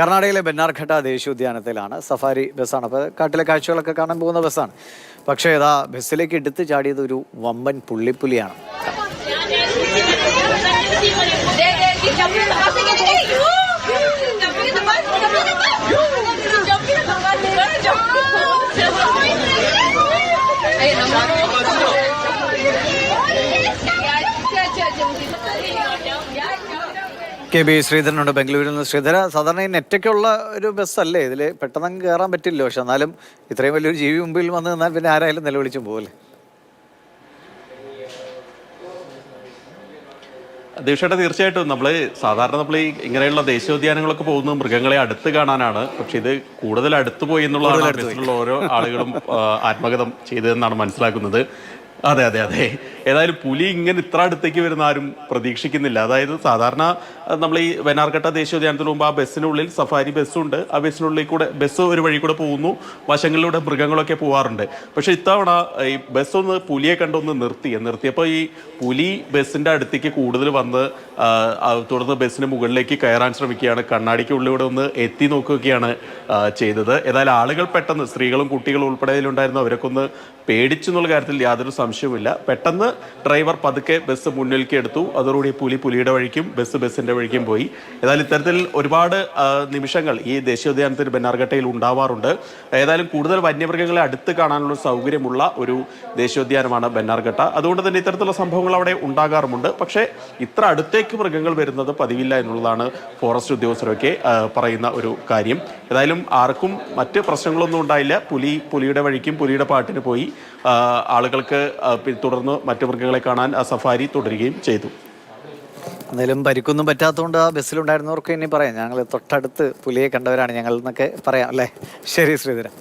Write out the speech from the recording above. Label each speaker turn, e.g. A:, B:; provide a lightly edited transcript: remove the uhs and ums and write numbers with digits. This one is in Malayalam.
A: കർണാടകയിലെ ബെന്നാർഘട്ട ദേശീയോദ്യാനത്തിലാണ്. സഫാരി ബസ്സാണ്. അപ്പോൾ കാട്ടിലെ കാഴ്ചകളൊക്കെ കാണാൻ പോകുന്ന ബസ്സാണ്. പക്ഷേ ഇതാ ബസ്സിലേക്ക് എടുത്ത് ചാടിയത് ഒരു വമ്പൻ പുള്ളിപ്പുലിയാണ്. കെ ബി ശ്രീധരനുണ്ട് ബംഗളൂരിൽ നിന്ന്. ശ്രീധര, സാധാരണ ഈ നെറ്റൊക്കെയുള്ള ഒരു ബസ്സല്ലേ, ഇതിൽ പെട്ടെന്ന് കയറാൻ പറ്റില്ലോ. പക്ഷെ എന്നാലും ഇത്രയും വലിയൊരു ജീവി മുമ്പിൽ വന്ന് നിന്നാൽ പിന്നെ ആരായാലും നിലവിളിച്ചും പോകല്ലേ?
B: ദീക്ഷയുടെ തീർച്ചയായിട്ടും നമ്മൾ ഇങ്ങനെയുള്ള ദേശീയോദ്യാനങ്ങളൊക്കെ പോകുന്നത് മൃഗങ്ങളെ അടുത്ത് കാണാനാണ്. പക്ഷെ ഇത് കൂടുതൽ അടുത്ത് പോയി എന്നുള്ളതാണ് ബസ്സിലുള്ള ഓരോ ആളുകളും ആത്മകഥം ചെയ്തതെന്നാണ് മനസ്സിലാക്കുന്നത്. അതെ അതെ അതെ ഏതായാലും പുലി ഇങ്ങനെ ഇത്ര അടുത്തേക്ക് വരുന്ന ആരും പ്രതീക്ഷിക്കുന്നില്ല. അതായത് സാധാരണ നമ്മൾ ഈ വെനാർഘട്ട ദേശീയോദ്യാനത്തിന് മുമ്പ് ആ ബസ്സിനുള്ളിൽ സഫാരി ബസ്സുണ്ട്. ആ ബസ്സിനുള്ളിൽ കൂടെ ബസ് ഒരു വഴി കൂടെ പോകുന്നു, വശങ്ങളിലൂടെ മൃഗങ്ങളൊക്കെ പോകാറുണ്ട്. പക്ഷെ ഇത്തവണ ഈ ബസ്സൊന്ന് പുലിയെ കണ്ടൊന്ന് നിർത്തിയപ്പോൾ ഈ പുലി ബസ്സിൻ്റെ അടുത്തേക്ക് കൂടുതൽ വന്ന് തുടർന്ന് ബസ്സിന് മുകളിലേക്ക് കയറാൻ ശ്രമിക്കുകയാണ്. കണ്ണാടിക്ക് ഉള്ളിലൂടെ ഒന്ന് എത്തി നോക്കുകയൊക്കെയാണ് ചെയ്തത്. ഏതായാലും ആളുകൾ പെട്ടെന്ന്, സ്ത്രീകളും കുട്ടികളും ഉൾപ്പെടെയിലുണ്ടായിരുന്നു, അവരൊക്കെ ഒന്ന് പേടിച്ചു എന്നുള്ള കാര്യത്തിൽ യാതൊരു സംശയവുമില്ല. പെട്ടെന്ന് ഡ്രൈവർ പതുക്കെ ബസ് മുന്നിലേക്ക് എടുത്തു. അതോടുകൂടി പുലിയുടെ വഴിക്കും ബസ്സിന്റെ വഴിക്കും പോയി. ഏതായാലും ഇത്തരത്തിൽ ഒരുപാട് നിമിഷങ്ങൾ ഈ ദേശീയോദ്യാനത്തിന് ബെന്നാർഘട്ടയിൽ ഉണ്ടാവാറുണ്ട്. ഏതായാലും കൂടുതൽ വന്യമൃഗങ്ങളെ അടുത്ത് കാണാനുള്ള സൗകര്യമുള്ള ഒരു ദേശീയോദ്യാനമാണ് ബെന്നാർഘട്ട. അതുകൊണ്ട് തന്നെ ഇത്തരത്തിലുള്ള സംഭവങ്ങൾ അവിടെ ഉണ്ടാകാറുമുണ്ട്. പക്ഷേ ഇത്ര അടുത്തേക്ക് മൃഗങ്ങൾ വരുന്നത് പതിവില്ല എന്നുള്ളതാണ് ഫോറസ്റ്റ് ഉദ്യോഗസ്ഥരൊക്കെ പറയുന്ന ഒരു കാര്യം. ഏതായാലും ആർക്കും മറ്റ് പ്രശ്നങ്ങളൊന്നും ഉണ്ടായില്ല. പുലിയുടെ വഴിക്കും പുലിയുടെ പാട്ടിന് പോയി. ആളുകൾക്ക് തുടർന്ന് മറ്റു മൃഗങ്ങളെ കാണാൻ സഫാരി തുടരുകയും ചെയ്തു.
A: എന്തായാലും പരിക്കൊന്നും പറ്റാത്തതുകൊണ്ട് ആ ബസ്സിലുണ്ടായിരുന്നവർക്ക് ഇനി പറയാം, ഞങ്ങൾ തൊട്ടടുത്ത് പുലിയെ കണ്ടവരാണ് ഞങ്ങൾ എന്നൊക്കെ പറയാം അല്ലേ? ശരി ശ്രീധരൻ.